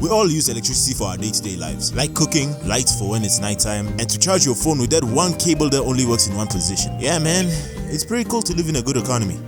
We all use electricity for our day-to-day lives, like cooking, lights for when it's nighttime, and to charge your phone with that one cable that only works in one position. Yeah man, it's pretty cool to live in a good economy.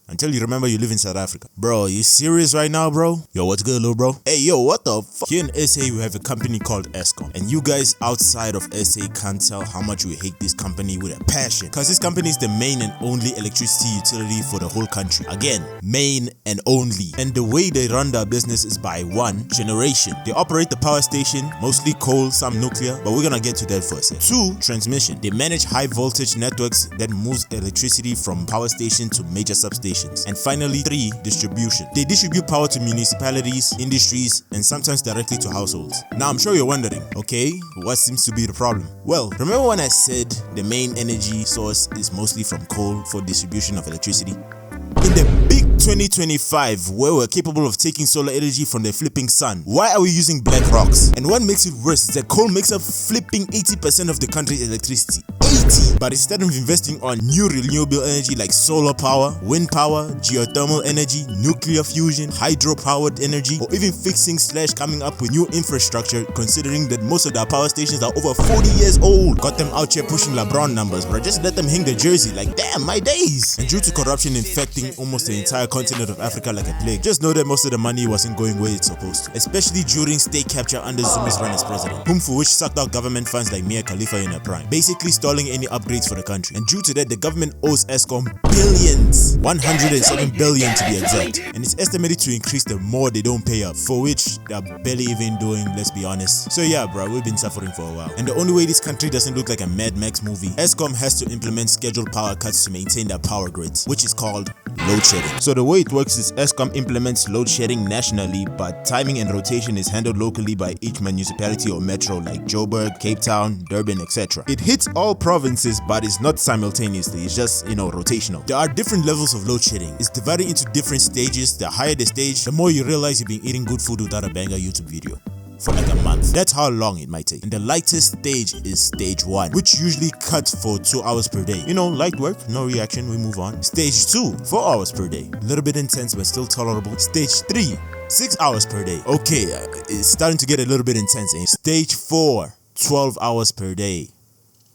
Until you remember you live in South Africa. Bro, you serious right now, bro? Yo, what's good, little bro? Hey, yo, what the fuck? Here in SA, we have a company called Eskom. And you guys outside of SA can't tell how much we hate this company with a passion. Because this company is the main and only electricity utility for the whole country. Again, main and only. And the way they run their business is by 1, generation. They operate the power station, mostly coal, some nuclear, but we're gonna get to that for a second. 2, transmission. They manage high voltage networks that moves electricity from power station to major substations. And finally, 3, distribution. They distribute power to municipalities, industries, and sometimes directly to households. Now, I'm sure you're wondering, okay, what seems to be the problem? Well, remember when I said the main energy source is mostly from coal for distribution of electricity? In the big 2025, where we're capable of taking solar energy from the flipping sun, why are we using black rocks? And what makes it worse is that coal makes up flipping 80% of the country's electricity. 80! But instead of investing on new renewable energy like solar power, wind power, geothermal energy, nuclear fusion, hydro-powered energy, or even fixing / coming up with new infrastructure, considering that most of our power stations are over 40 years old. Got them out here pushing LeBron numbers, bro. Just let them hang the jersey like, damn, my days. And due to corruption infecting almost the entire continent of Africa like a plague, just know that most of the money wasn't going where it's supposed to, especially during state capture under Zuma's run as president, whom for which sucked out government funds like Mia Khalifa in her prime, basically stalling any upgrades for the country. And due to that, the government owes Eskom billions, 107 billion to be exact, and it's estimated to increase the more they don't pay up, for which they're barely even doing, let's be honest. So yeah bro, we've been suffering for a while, and the only way this country doesn't look like a Mad Max movie, Eskom has to implement scheduled power cuts to maintain their power grids, which is called load shedding. So the way it works is Eskom implements load shedding nationally, but timing and rotation is handled locally by each municipality or metro like Joburg, Cape Town, Durban, etc. It hits all provinces, but it's not simultaneously, it's just, rotational. There are different levels of load shedding. It's divided into different stages. The higher the stage, the more you realize you've been eating good food without a banger YouTube video for like a month. That's how long it might take. And the lightest stage is stage 1, which usually cuts for 2 hours per day. Light work, no reaction, we move on. Stage 2, 4 hours per day. A little bit intense, but still tolerable. Stage 3, 6 hours per day. Okay, it's starting to get a little bit intense. Stage 4, 12 hours per day.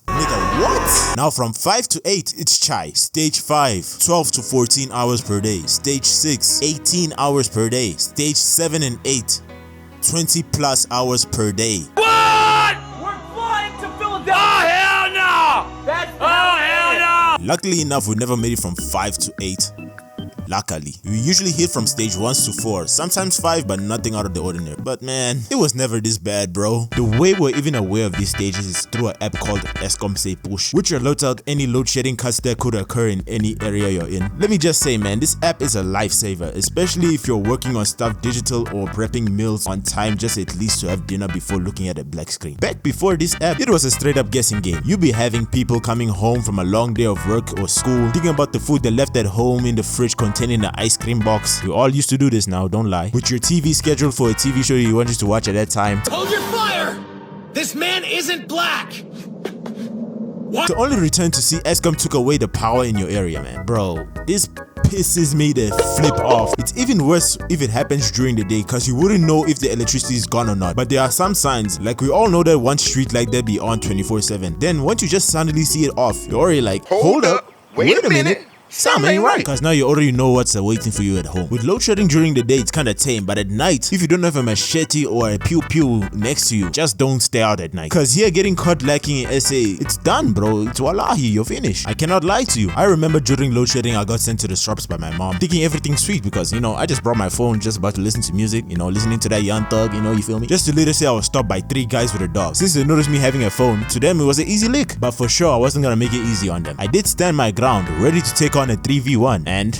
Nigga, what? Now from 5 to 8, it's chai. Stage 5, 12 to 14 hours per day. Stage 6, 18 hours per day. Stage 7 and 8, 20 plus hours per day. What? We're flying to Philadelphia! Oh, hell no! Hell no! Luckily enough, we never made it from 5 to 8. Luckily, we usually hit from stage 1 to 4, sometimes 5, but nothing out of the ordinary. But man, it was never this bad, bro. The way we're even aware of these stages is through an app called Eskom Say Push, which alerts out any load shedding cuts that could occur in any area you're in. Let me just say, man, this app is a lifesaver, especially if you're working on stuff digital or prepping meals on time just at least to have dinner before looking at a black screen. Back before this app, it was a straight up guessing game. You'd be having people coming home from a long day of work or school, thinking about the food they left at home in the fridge containing the ice cream box. We all used to do this now, don't lie. With your TV scheduled for a TV show you wanted to watch at that time. Hold your fire! This man isn't black! What? To only return to see Eskom took away the power in your area, man. Bro, this pisses me the flip off. It's even worse if it happens during the day, because you wouldn't know if the electricity is gone or not. But there are some signs, like we all know that one street light that be on 24/7. Then once you just suddenly see it off, you're already like, hold up, wait a minute. Something ain't right. Because now you already know what's waiting for you at home. With load shedding during the day, it's kinda tame, but at night, if you don't have a machete or a pew-pew next to you, just don't stay out at night. Because here getting caught lacking in SA, it's done, bro. It's wallahi, you're finished. I cannot lie to you. I remember during load shedding, I got sent to the shops by my mom, thinking everything's sweet because, I just brought my phone, just about to listen to music, listening to that Young Thug, you feel me? Just to later say I was stopped by 3 guys with a dog. Since they noticed me having a phone, to them it was an easy lick. But for sure, I wasn't gonna make it easy on them. I did stand my ground, ready to take on a 3v1. And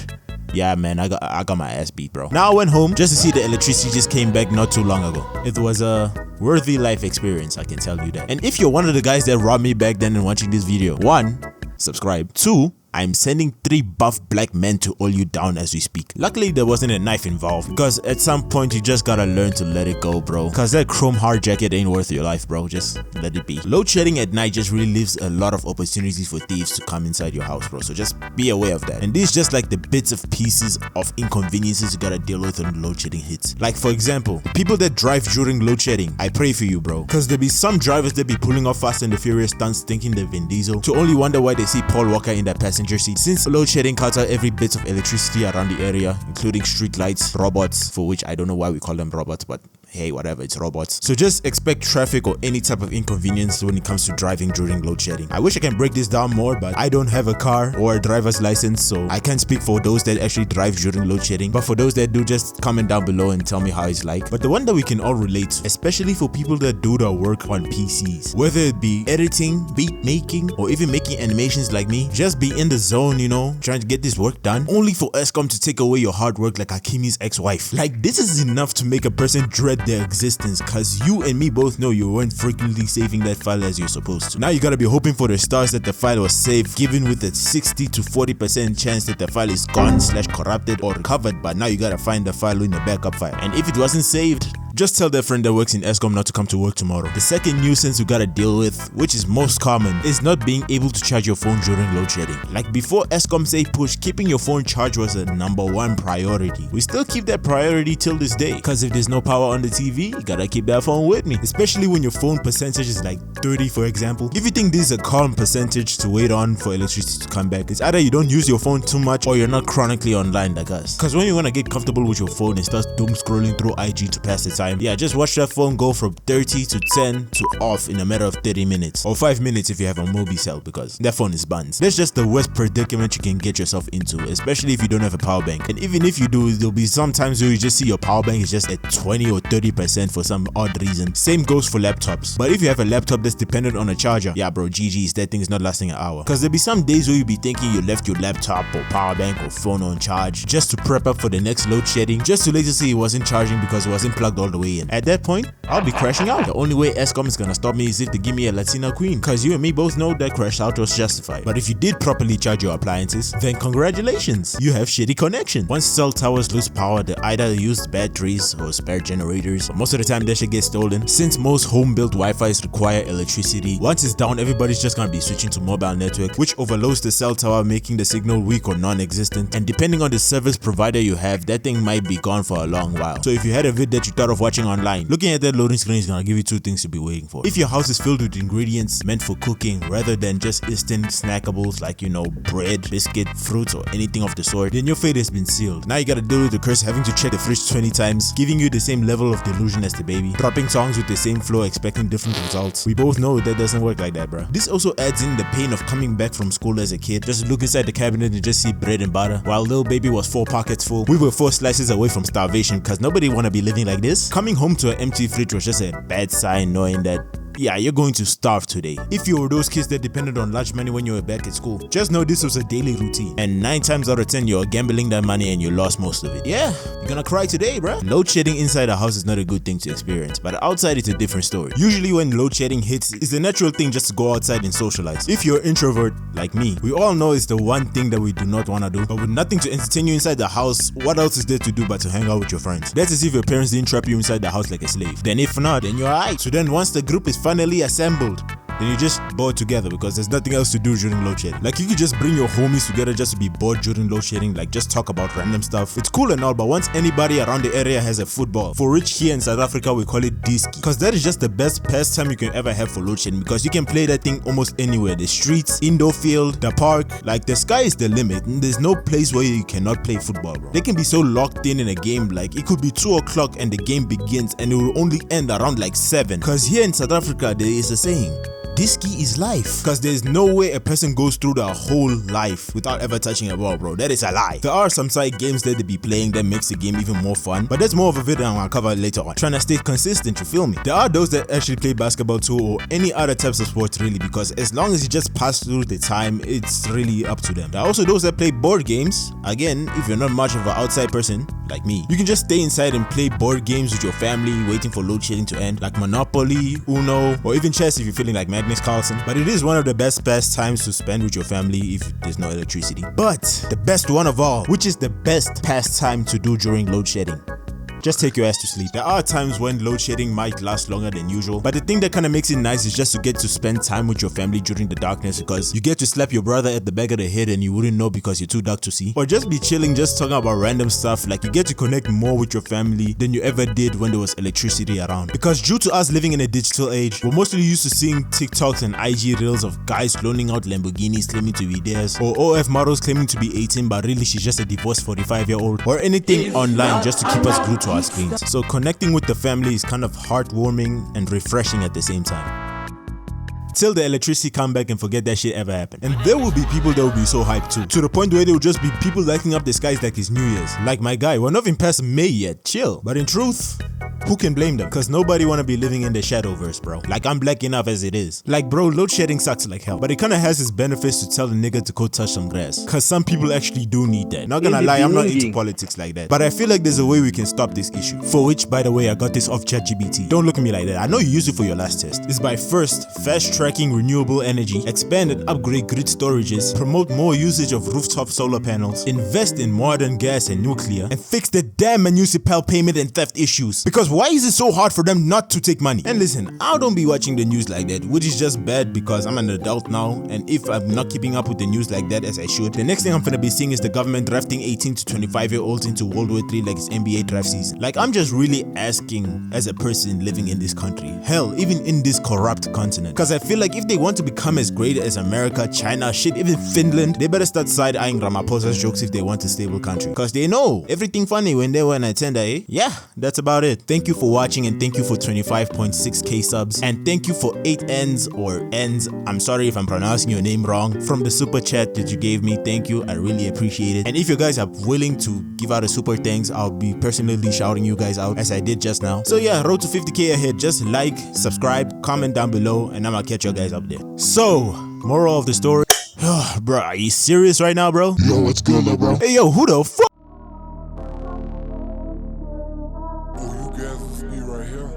yeah man, I got my ass beat, bro. Now I went home just to see the electricity just came back not too long ago. It was a worthy life experience, I can tell you that. And if you're one of the guys that robbed me back then and watching this video, 1, subscribe. 2, I'm sending 3 buff black men to all you down as we speak. Luckily there wasn't a knife involved, because at some point you just gotta learn to let it go, bro, cause that chrome hard jacket ain't worth your life, bro. Just let it be. Load shedding at night just really leaves a lot of opportunities for thieves to come inside your house, bro, so just be aware of that. And these just like the bits of pieces of inconveniences you gotta deal with when load shedding hits. Like for example, the people that drive during load shedding, I pray for you, bro, cause there be some drivers that be pulling off Fast and the Furious stunts thinking they're Vin Diesel, to only wonder why they see Paul Walker in that passenger seat, since load shedding cuts out every bit of electricity around the area, including street lights, robots, for which I don't know why we call them robots, but hey, whatever, it's robots. So just expect traffic or any type of inconvenience when it comes to driving during load shedding. I wish I can break this down more, but I don't have a car or a driver's license, so I can't speak for those that actually drive during load shedding. But for those that do, just comment down below and tell me how it's like. But the one that we can all relate to, especially for people that do their work on PCs, whether it be editing, beat making, or even making animations like me, just be in the zone, you know, trying to get this work done, only for ESCOM to take away your hard work like Hakimi's ex-wife. Like, this is enough to make a person dread their existence, cause you and me both know you weren't frequently saving that file as you're supposed to. Now you gotta be hoping for the stars that the file was saved, given with a 60 to 40% chance that the file is gone / corrupted or recovered, but now you gotta find the file in the backup file. And if it wasn't saved, just tell their friend that works in ESCOM not to come to work tomorrow. The second nuisance you gotta deal with, which is most common, is not being able to charge your phone during load shedding. Like before ESCOM say push, keeping your phone charged was a #1 priority. We still keep that priority till this day, cause if there's no power on the TV, you gotta keep that phone with me, especially when your phone percentage is like 30, for example. If you think this is a calm percentage to wait on for electricity to come back, it's either you don't use your phone too much or you're not chronically online like us. Cause when you wanna get comfortable with your phone and start doom scrolling through IG to pass the time, yeah, just watch that phone go from 30 to 10 to off in a matter of 30 minutes, or 5 minutes if you have a Mobi cell, because that phone is buns. That's just the worst predicament you can get yourself into, especially if you don't have a power bank. And even if you do, there'll be some times where you just see your power bank is just at 20 or 30% for some odd reason. Same goes for laptops. But if you have a laptop that's dependent on a charger, yeah bro, GG's, that thing is not lasting an hour. Cause there'll be some days where you'll be thinking you left your laptop or power bank or phone on charge just to prep up for the next load shedding, just to later see it wasn't charging because it wasn't plugged all the way in. At that point, I'll be crashing out. The only way ESCOM is gonna stop me is if they give me a Latina queen, cause you and me both know that crash out was justified. But if you did properly charge your appliances, then congratulations, you have shitty connection. Once cell towers lose power, they either use batteries or spare generators, but most of the time that shit gets stolen. Since most home-built Wi-Fi's require electricity, once it's down, everybody's just gonna be switching to mobile network, which overloads the cell tower, making the signal weak or non-existent. And depending on the service provider you have, that thing might be gone for a long while. So if you had a vid that you thought of watching online, looking at that loading screen is gonna give you 2 things to be waiting for. If your house is filled with ingredients meant for cooking rather than just instant snackables like, you know, bread, biscuit, fruits, or anything of the sort, then your fate has been sealed. Now you gotta deal with the curse having to check the fridge 20 times, giving you the same level of delusion as the baby, dropping songs with the same flow expecting different results. We both know that doesn't work like that, bro. This also adds in the pain of coming back from school as a kid, just look inside the cabinet and just see bread and butter. While little baby was 4 pockets full, we were 4 slices away from starvation, cause nobody wanna be living like this. Coming home to an empty fridge was just a bad sign, knowing that yeah, you're going to starve today. If you were those kids that depended on lunch money when you were back at school, just know this was a daily routine. And 9 times out of 10, you're gambling that money and you lost most of it. Yeah, you're gonna cry today, bro. Load shedding inside a house is not a good thing to experience, but outside it's a different story. Usually when load shedding hits, it's the natural thing just to go outside and socialize. If you're an introvert like me, we all know it's the one thing that we do not want to do, but with nothing to entertain you inside the house, what else is there to do but to hang out with your friends? That's as if your parents didn't trap you inside the house like a slave. Then if not, then you're alright. So then once the group is finally assembled, then you just bored together because there's nothing else to do during load shedding. Like, you could just bring your homies together just to be bored during load shedding, like just talk about random stuff. It's cool and all, but once anybody around the area has a football, for which here in South Africa we call it diski, because that is just the best pastime you can ever have for load shedding, because you can play that thing almost anywhere. The streets, indoor field, the park, like the sky is the limit, and there's no place where you cannot play football, bro. They can be so locked in a game, like it could be 2 o'clock and the game begins and it will only end around like 7, because here in South Africa there is a saying, diski is life, because there's no way a person goes through their whole life without ever touching a ball, bro. That is a lie. There are some side games that they be playing that makes the game even more fun, but that's more of a video I'll cover later on. Trying to stay consistent, you feel me? There are those that actually play basketball too, or any other types of sports really, because as long as you just pass through the time, it's really up to them. There are also those that play board games. Again, if you're not much of an outside person like me, you can just stay inside and play board games with your family, waiting for load shedding to end, like Monopoly, Uno, or even chess if you're feeling like Madman. Agnes Carlson, but it is one of the best pastimes to spend with your family if there's no electricity. But the best one of all, which is the best pastime to do during load shedding. Just take your ass to sleep. There are times when load shedding might last longer than usual, but the thing that kind of makes it nice is just to get to spend time with your family during the darkness, because you get to slap your brother at the back of the head and you wouldn't know because you're too dark to see. Or just be chilling, just talking about random stuff. Like, you get to connect more with your family than you ever did when there was electricity around. Because due to us living in a digital age, we're mostly used to seeing TikToks and IG reels of guys loaning out Lamborghinis claiming to be theirs, or OF models claiming to be 18 but really she's just a divorced 45-year-old, or anything online just to keep us glued to our screens. So connecting with the family is kind of heartwarming and refreshing at the same time. Till the electricity come back and forget that shit ever happened. And there will be people that will be so hyped too, to the point where there will just be people lighting up the skies like it's New Year's. Like my guy, we're not even past May yet, chill. But in truth, who can blame them? Cause nobody wanna be living in the Shadowverse, bro. Like, I'm black enough as it is. Like, bro, load shedding sucks like hell, but it kinda has its benefits to tell a nigga to go touch some grass. Cause some people actually do need that. Not gonna lie, I'm not into politics like that, but I feel like there's a way we can stop this issue. For which, by the way, I got this off ChatGPT. Don't look at me like that. I know you used it for your last test. It's by first, fast tracking renewable energy, expand and upgrade grid storages, promote more usage of rooftop solar panels, invest in modern gas and nuclear, and fix the damn municipal payment and theft issues. Because why is it so hard for them not to take money? And listen, I don't be watching the news like that, which is just bad because I'm an adult now, and if I'm not keeping up with the news like that as I should, the next thing I'm gonna be seeing is the government drafting 18 to 25-year-olds into World War III like it's NBA draft season. Like, I'm just really asking as a person living in this country, hell, even in this corrupt continent, because I feel like if they want to become as great as America, China, shit, even Finland, they better start side-eyeing Ramaphosa's jokes if they want a stable country, because they know everything funny when they were an attender, eh? Yeah, that's about it. Thank you for watching, and thank you for 25.6k subs, and thank you for 8 N's or N's, I'm sorry if I'm pronouncing your name wrong, from the super chat that you gave me. Thank you, I really appreciate it. And if you guys are willing to give out a super thanks, I'll be personally shouting you guys out as I did just now. So yeah, road to 50k ahead. Just like, subscribe, comment down below, and I'ma catch you guys up there. So, moral of the story. Bro, are you serious right now, bro? Yo, what's good, little bro? Hey, yo, who the fuck? Oh, you guys, this me right here.